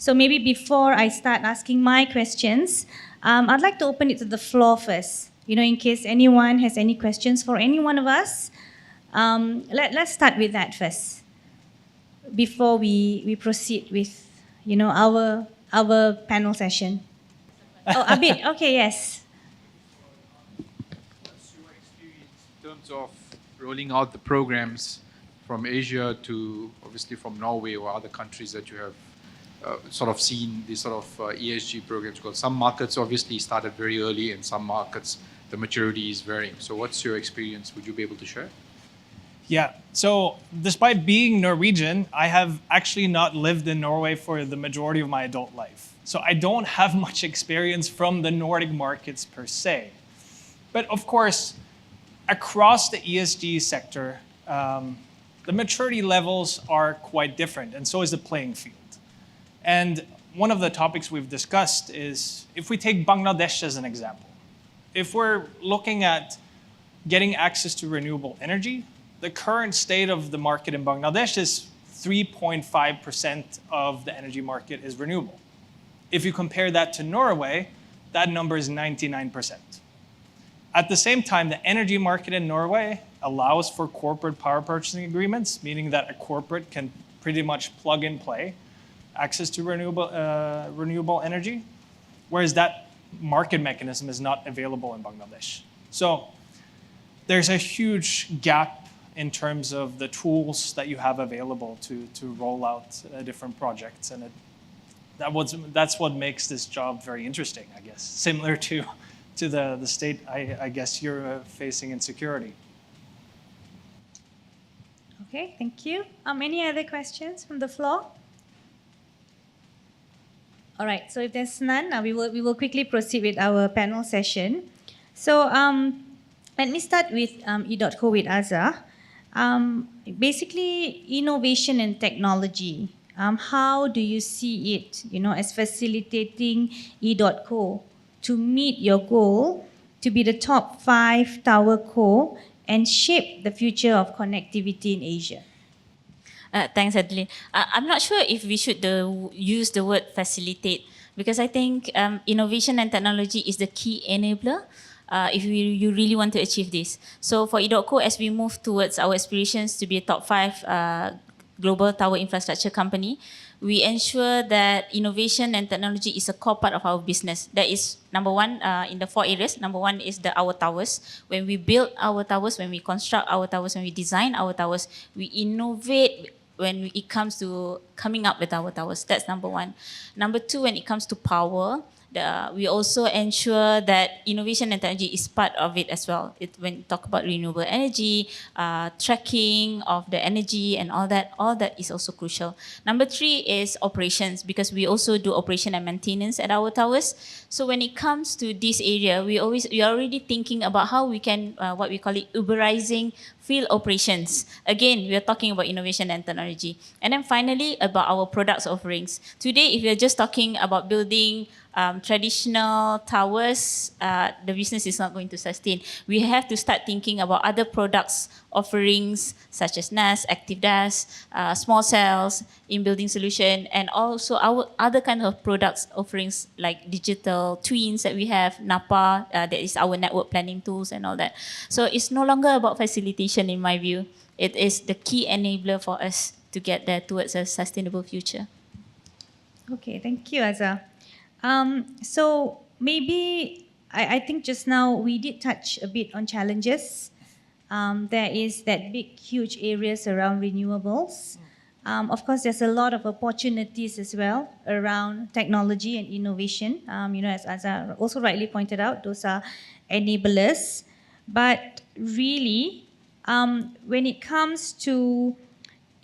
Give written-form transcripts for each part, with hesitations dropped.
So maybe before I start asking my questions, I'd like to open it to the floor first. In case anyone has any questions for any one of us, let's start with that first before we proceed with, our panel session. Oh, Abid. Okay, yes. What's your experience in terms of rolling out the programs from Asia to obviously from Norway or other countries that you have sort of seen these sort of ESG programs? Because some markets obviously started very early and some markets the maturity is varying. So what's your experience? Would you be able to share? Yeah, so despite being Norwegian, I have actually not lived in Norway for the majority of my adult life. So I don't have much experience from the Nordic markets per se. But of course, across the ESG sector, the maturity levels are quite different, and so is the playing field. And one of the topics we've discussed is, if we take Bangladesh as an example, if we're looking at getting access to renewable energy, the current state of the market in Bangladesh is 3.5% of the energy market is renewable. If you compare that to Norway, that number is 99%. At the same time, the energy market in Norway allows for corporate power purchasing agreements, meaning that a corporate can pretty much plug and play access to renewable energy, whereas that market mechanism is not available in Bangladesh. So there's a huge gap in terms of the tools that you have available to roll out different projects. And that's what makes this job very interesting, I guess, similar to the state, I guess, you're facing in security. Okay, thank you. Any other questions from the floor? All right, so if there's none, we will quickly proceed with our panel session. So let me start with EDOTCO with Azhar. Basically, innovation and technology. How do you see it, as facilitating EDOTCO to meet your goal to be the top 5 tower co and shape the future of connectivity in Asia? Thanks, Adeline. I'm not sure if we should use the word facilitate, because I think innovation and technology is the key enabler if you really want to achieve this. So for EDOTCO, as we move towards our aspirations to be a top 5 global tower infrastructure company, we ensure that innovation and technology is a core part of our business. That is number one in the 4 areas. Number one is our towers. When we build our towers, when we construct our towers, when we design our towers, we innovate when it comes to coming up with our towers. That's number one. Number two, when it comes to power, we also ensure that innovation and technology is part of it as well. When you talk about renewable energy, tracking of the energy and all that is also crucial. Number three is operations, because we also do operation and maintenance at our towers. So when it comes to this area, we are already thinking about how we can, what we call it, Uberizing field operations. Again, we are talking about innovation and technology. And then finally, about our products offerings. Today, if we are just talking about building traditional towers, the business is not going to sustain. We have to start thinking about other products offerings such as NAS, active DAS, small cells, in-building solution, and also our other kind of products offerings like digital twins that we have, NAPA, that is our network planning tools and all that. So it's no longer about facilitation in my view. It is the key enabler for us to get there towards a sustainable future. Okay, thank you, Azhar. So maybe I think just now we did touch a bit on challenges. There is that big, huge areas around renewables. Of course, there's a lot of opportunities as well around technology and innovation. As Azhar also rightly pointed out, those are enablers. But really, when it comes to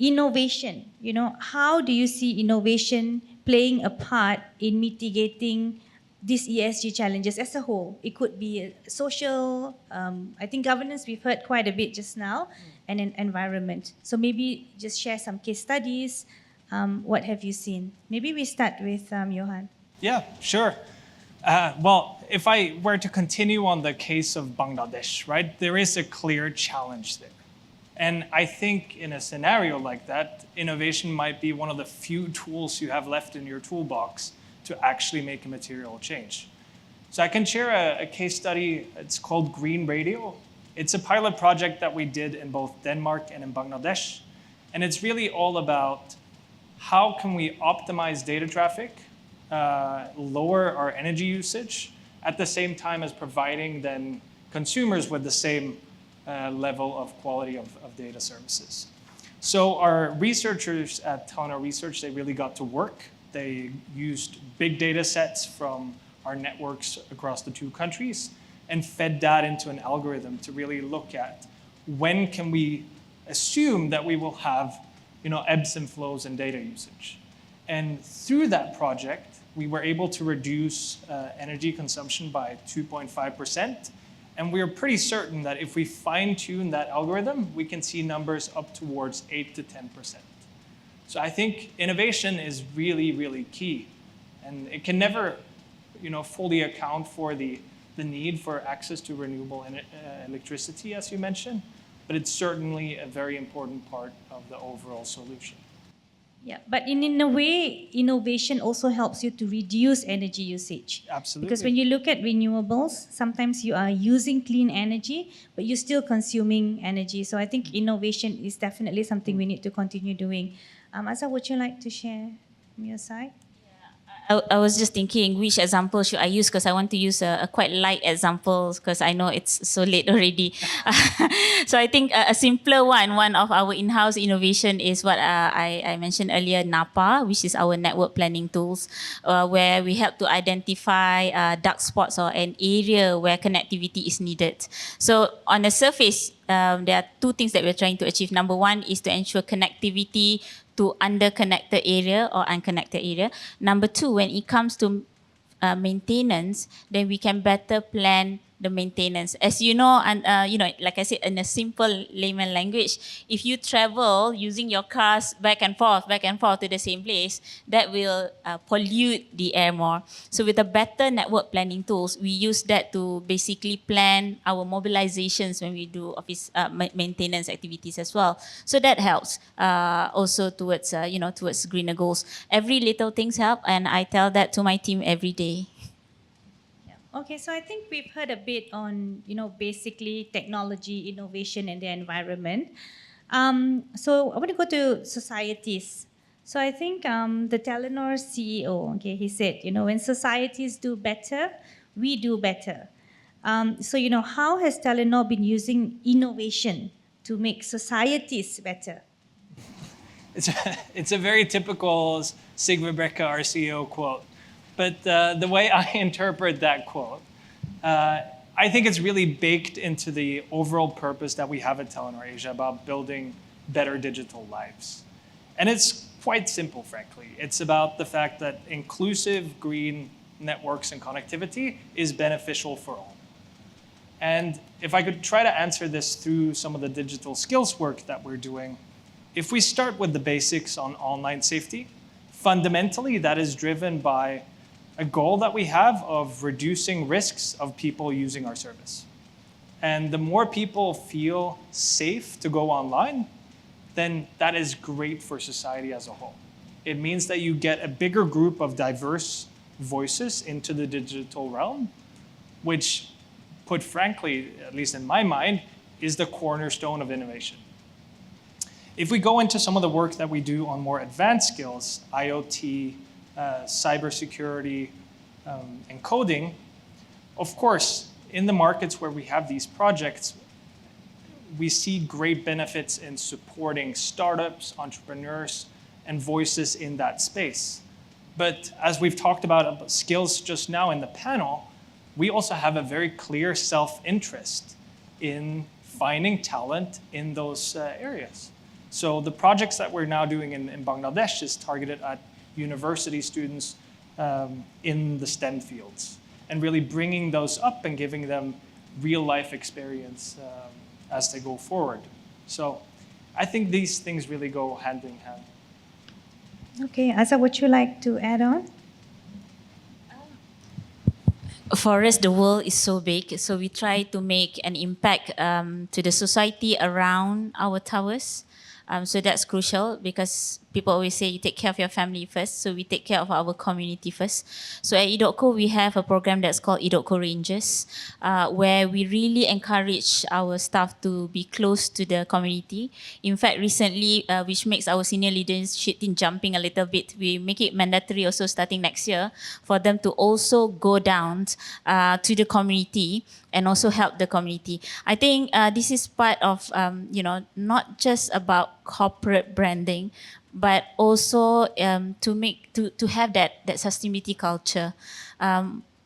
innovation, how do you see innovation playing a part in mitigating these ESG challenges as a whole? It could be social, I think governance we've heard quite a bit just now, and an environment. So maybe just share some case studies. What have you seen? Maybe we start with Johan. Yeah, sure. Well, if I were to continue on the case of Bangladesh, right, there is a clear challenge there. And I think in a scenario like that, innovation might be one of the few tools you have left in your toolbox to actually make a material change. So I can share a case study. It's called Green Radio. It's a pilot project that we did in both Denmark and in Bangladesh. And it's really all about how can we optimize data traffic, lower our energy usage, at the same time as providing then consumers with the same level of quality of data services. So our researchers at Telenor Research, they really got to work. They used big data sets from our networks across the two countries and fed that into an algorithm to really look at when can we assume that we will have ebbs and flows in data usage. And through that project, we were able to reduce energy consumption by 2.5%. And we're pretty certain that if we fine-tune that algorithm, we can see numbers up towards 8 to 10%. So I think innovation is really, really key. And it can never fully account for the need for access to renewable electricity, as you mentioned, but it's certainly a very important part of the overall solution. Yeah, but in a way, innovation also helps you to reduce energy usage. Absolutely. Because when you look at renewables, sometimes you are using clean energy, but you're still consuming energy. So I think innovation is definitely something we need to continue doing. Asa, would you like to share from your side? I was just thinking which example should I use, because I want to use a quite light example because I know it's so late already. So I think a simpler one of our in-house innovation is what I mentioned earlier, NAPA, which is our network planning tools, where we help to identify dark spots or an area where connectivity is needed. So on the surface, there are two things that we're trying to achieve. Number one is to ensure connectivity to under-connected area or unconnected area. Number two, when it comes to maintenance, then we can better plan the maintenance. As you know, and like I said, in a simple layman language, if you travel using your cars back and forth to the same place, that will pollute the air more. So with the better network planning tools, we use that to basically plan our mobilizations when we do office maintenance activities as well. So that helps also towards towards greener goals. Every little things help, and I tell that to my team every day. Okay, so I think we've heard a bit on, basically technology, innovation, and the environment. So I want to go to societies. So I think the Telenor CEO, okay, he said, when societies do better, we do better. So, how has Telenor been using innovation to make societies better? It's a very typical Sigve Brekke, our CEO, quote. But the way I interpret that quote, I think it's really baked into the overall purpose that we have at Telenor Asia about building better digital lives. And it's quite simple, frankly. It's about the fact that inclusive green networks and connectivity is beneficial for all. And if I could try to answer this through some of the digital skills work that we're doing, if we start with the basics on online safety, fundamentally that is driven by a goal that we have of reducing risks of people using our service. And the more people feel safe to go online, then that is great for society as a whole. It means that you get a bigger group of diverse voices into the digital realm, which, put frankly, at least in my mind, is the cornerstone of innovation. If we go into some of the work that we do on more advanced skills, IoT, cybersecurity, and coding, of course, in the markets where we have these projects, we see great benefits in supporting startups, entrepreneurs, and voices in that space. But as we've talked about skills just now in the panel, we also have a very clear self-interest in finding talent in those areas. So the projects that we're now doing in Bangladesh is targeted at university students in the STEM fields, and really bringing those up and giving them real life experience as they go forward. So I think these things really go hand in hand. Okay, Asa, would you like to add on? For us, the world is so big, so we try to make an impact to the society around our towers. So that's crucial because people always say you take care of your family first, so we take care of our community first. So at EDOTCO, we have a program that's called EDOTCO Rangers, where we really encourage our staff to be close to the community. In fact, recently, which makes our senior leadership team jumping a little bit, we make it mandatory also starting next year for them to also go down to the community and also help the community. I think this is part of, not just about corporate branding, but also to have that sustainability culture.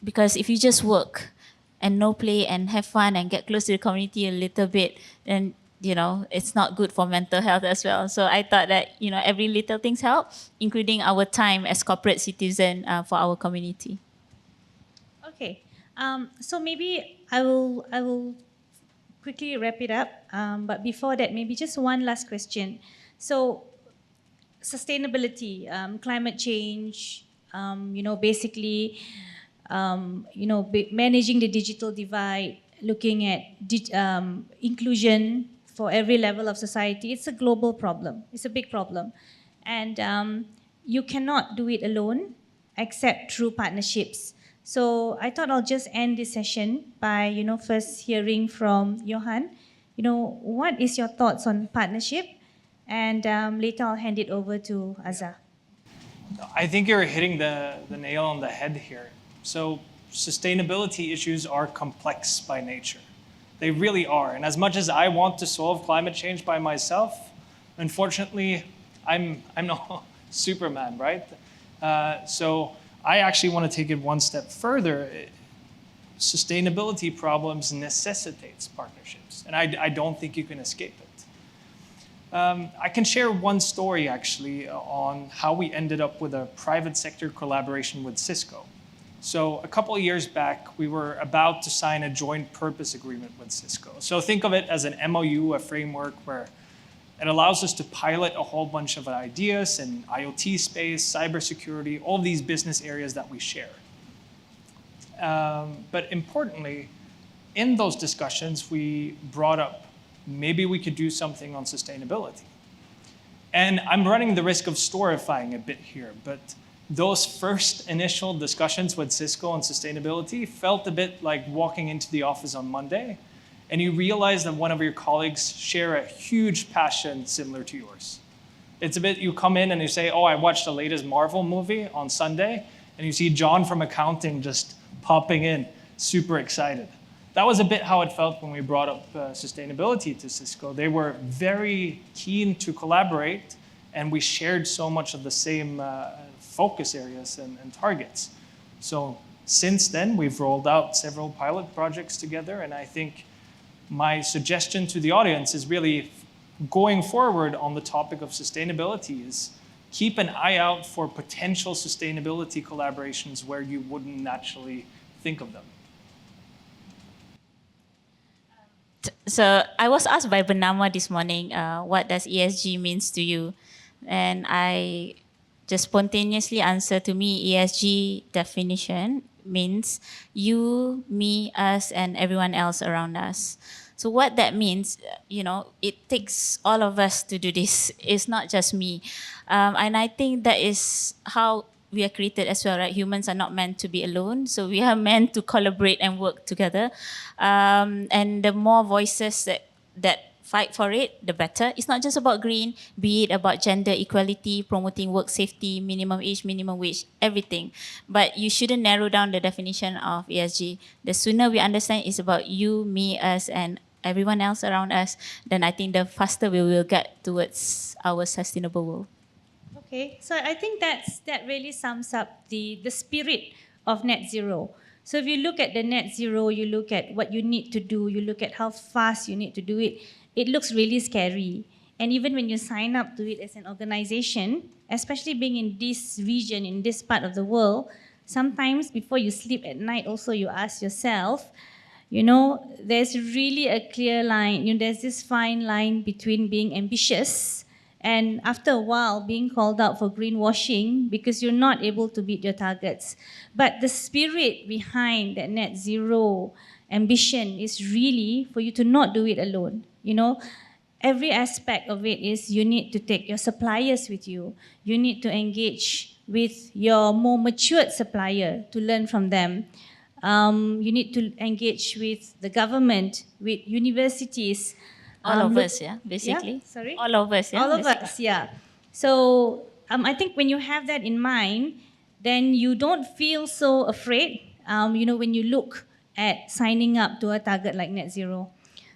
Because if you just work and no play and have fun and get close to the community a little bit, then it's not good for mental health as well. So I thought that every little things help, including our time as corporate citizen for our community. Okay. So maybe I will quickly wrap it up. But before that, maybe just one last question. So sustainability, climate change, basically, managing the digital divide, looking at inclusion for every level of society. It's a global problem. It's a big problem. And you cannot do it alone except through partnerships. So I thought I'll just end this session by, first hearing from Johan. What is your thoughts on partnership? And later I'll hand it over to Azhar. I think you're hitting the nail on the head here. So sustainability issues are complex by nature. They really are. And as much as I want to solve climate change by myself, unfortunately, I'm no Superman, right? So I actually want to take it one step further. Sustainability problems necessitates partnerships, and I don't think you can escape it. I can share one story actually on how we ended up with a private sector collaboration with Cisco. So a couple of years back, we were about to sign a joint purpose agreement with Cisco. So think of it as an MOU, a framework where it allows us to pilot a whole bunch of ideas in IoT space, cybersecurity, all of these business areas that we share. But importantly, in those discussions, we brought up maybe we could do something on sustainability. And I'm running the risk of storifying a bit here, but those first initial discussions with Cisco on sustainability felt a bit like walking into the office on Monday, and you realize that one of your colleagues share a huge passion similar to yours. It's a bit, you come in and you say, oh, I watched the latest Marvel movie on Sunday, and you see John from accounting just popping in, super excited. That was a bit how it felt when we brought up sustainability to Cisco. They were very keen to collaborate, and we shared so much of the same focus areas and targets. So since then, we've rolled out several pilot projects together, and I think my suggestion to the audience is really going forward on the topic of sustainability is keep an eye out for potential sustainability collaborations where you wouldn't naturally think of them. So I was asked by Bernama this morning, what does ESG means to you? And I just spontaneously answer, to me, ESG definition means you, me, us, and everyone else around us. So what that means, it takes all of us to do this. It's not just me. And I think that is how we are created as well, right? Humans are not meant to be alone. So we are meant to collaborate and work together. And the more voices that fight for it, the better. It's not just about green, be it about gender equality, promoting work safety, minimum age, minimum wage, everything. But you shouldn't narrow down the definition of ESG. The sooner we understand it's about you, me, us, and everyone else around us, then I think the faster we will get towards our sustainable world. Okay, so I think that really sums up the spirit of net zero. So if you look at the net zero, you look at what you need to do, you look at how fast you need to do it, it looks really scary. And even when you sign up to it as an organization, especially being in this region, in this part of the world, sometimes before you sleep at night also you ask yourself, there's really a clear line, there's this fine line between being ambitious and after a while being called out for greenwashing because you're not able to beat your targets. But the spirit behind that net zero ambition is really for you to not do it alone. You know, every aspect of it is you need to take your suppliers with you. You need to engage with your more matured supplier to learn from them. You need to engage with the government, with universities. All of look- us, yeah, basically. Yeah, sorry? All of us, yeah. All of basically. us, yeah. So I think when you have that in mind, then you don't feel so afraid, when you look at signing up to a target like net zero.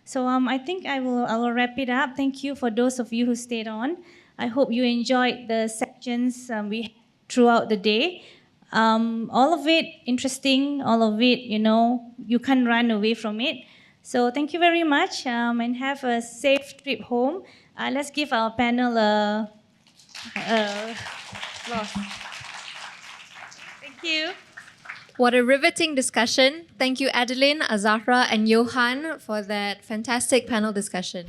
So I think I will wrap it up. Thank you for those of you who stayed on. I hope you enjoyed the sections we had throughout the day. All of it interesting, all of it, you can't run away from it. So thank you very much and have a safe trip home. Let's give our panel a applause. Thank you. What a riveting discussion. Thank you, Adeline, Azahra, and Johan for that fantastic panel discussion.